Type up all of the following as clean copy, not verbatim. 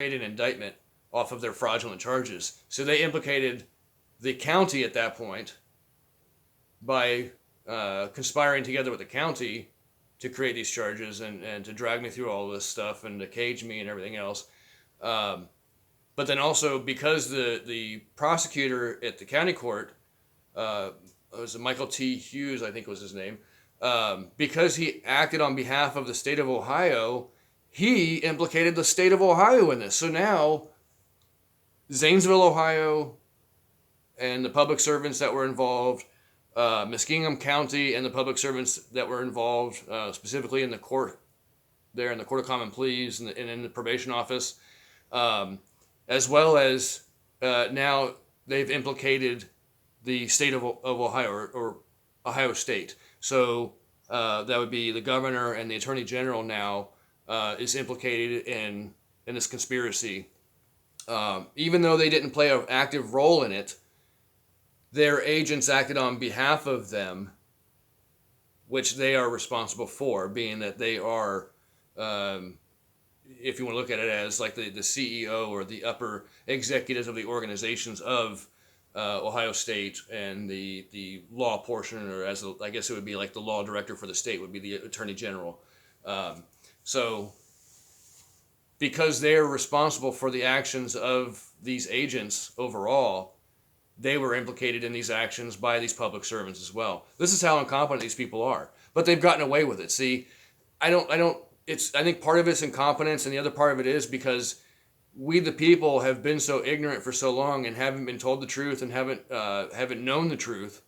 made an indictment off of their fraudulent charges. So they implicated the county at that point by conspiring together with the county to create these charges and to drag me through all this stuff and to cage me and everything else. But then also because the prosecutor at the county court, it was Michael T. Hughes, I think was his name, because he acted on behalf of the state of Ohio, he implicated the state of Ohio in this. So now Zanesville, Ohio, and the public servants that were involved, Muskingum County and the public servants that were involved, specifically in the court, there in the Court of Common Pleas and in the probation office, as well as now they've implicated the state of Ohio or Ohio State. So that would be the governor and the attorney general now is implicated in this conspiracy. Even though they didn't play an active role in it, their agents acted on behalf of them, which they are responsible for, being that they are, if you want to look at it as like the CEO or the upper executives of the organizations of Ohio State, and the law portion, or as I guess it would be like the law director for the state would be the attorney general. So because they're responsible for the actions of these agents overall, they were implicated in these actions by these public servants as well. This is how incompetent these people are, but they've gotten away with it. See, I think part of it's incompetence, and the other part of it is because we, the people, have been so ignorant for so long and haven't been told the truth and haven't known the truth.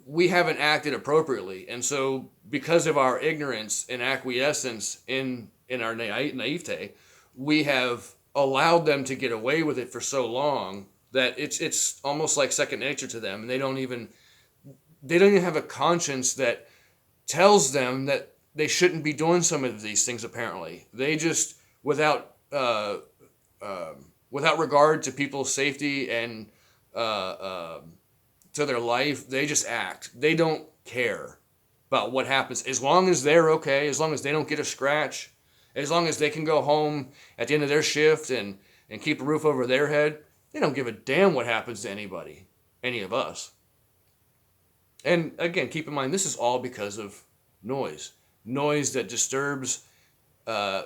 We haven't acted appropriately, and so because of our ignorance and acquiescence in our naivete, we have allowed them to get away with it for so long that it's almost like second nature to them, and they don't even have a conscience that tells them that they shouldn't be doing some of these things. Apparently, they just without regard to people's safety and to their life, they just act. They don't care about what happens as long as they're okay, as long as they don't get a scratch, as long as they can go home at the end of their shift and keep a roof over their head. They don't give a damn what happens to anybody, any of us. And again, keep in mind, this is all because of noise that disturbs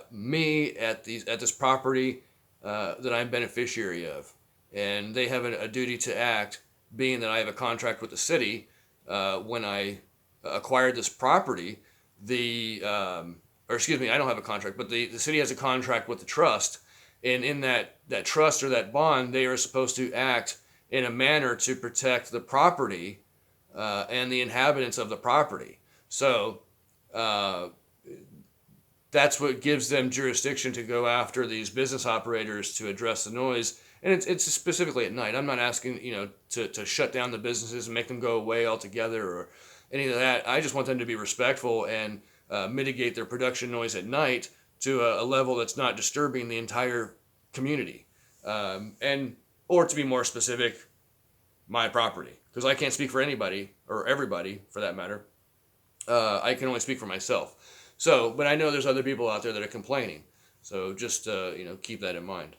me at this property that I'm beneficiary of, and they have a duty to act, being that I have a contract with the city. When I acquired this property, or excuse me, I don't have a contract, but the city has a contract with the trust, and in that trust or that bond, they are supposed to act in a manner to protect the property and the inhabitants of the property. So that's what gives them jurisdiction to go after these business operators to address the noise. And it's specifically at night. I'm not asking, to shut down the businesses and make them go away altogether or any of that. I just want them to be respectful and mitigate their production noise at night to a level that's not disturbing the entire community. Or to be more specific, my property. Because I can't speak for anybody, or everybody for that matter. I can only speak for myself. So, but I know there's other people out there that are complaining. So just, keep that in mind.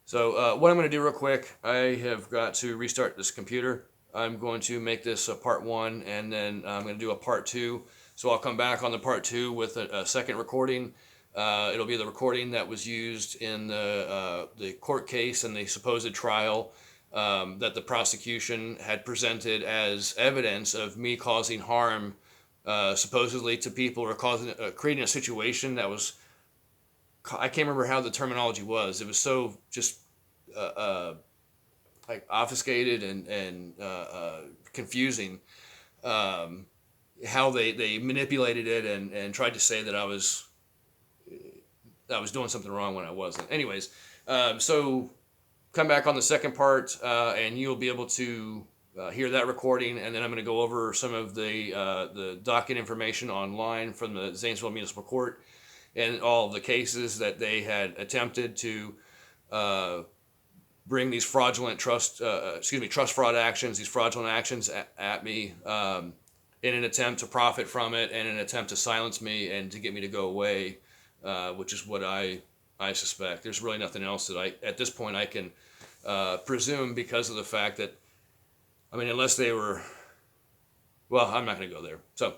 So what I'm going to do real quick, I have got to restart this computer. I'm going to make this a part 1, and then I'm going to do a part 2. So I'll come back on the part 2 with a second recording. It'll be the recording that was used in the court case and the supposed trial that the prosecution had presented as evidence of me causing harm supposedly to people, or creating a situation that was, I can't remember how the terminology was. It was so just like obfuscated and confusing, how they manipulated it and tried to say that I was doing something wrong when I wasn't. Anyways, so come back on the second part, and you'll be able to hear that recording, and then I'm going to go over some of the docket information online from the Zanesville Municipal Court and all of the cases that they had attempted to bring these fraudulent trust fraud actions, these fraudulent actions at me in an attempt to profit from it and an attempt to silence me and to get me to go away which is what I suspect. There's really nothing else that at this point I can presume, because of the fact that, I mean, unless they were, well, I'm not going to go there. So,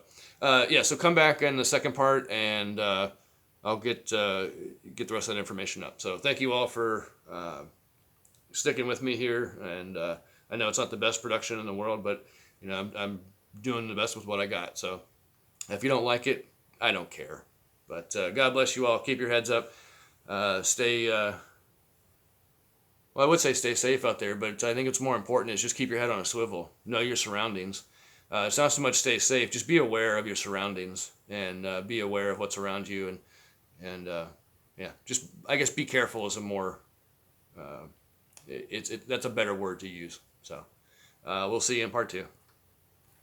yeah, so come back in the second part, and I'll get the rest of that information up. So thank you all for sticking with me here, and I know it's not the best production in the world, but you know, I'm doing the best with what I got. So if you don't like it, I don't care. But God bless you all. Keep your heads up. Stay. Well, I would say stay safe out there, but I think it's more important is just keep your head on a swivel. Know your surroundings. It's not so much stay safe. Just be aware of your surroundings, and be aware of what's around you, and yeah, just, I guess, be careful is a more that's a better word to use. So we'll see you in part 2.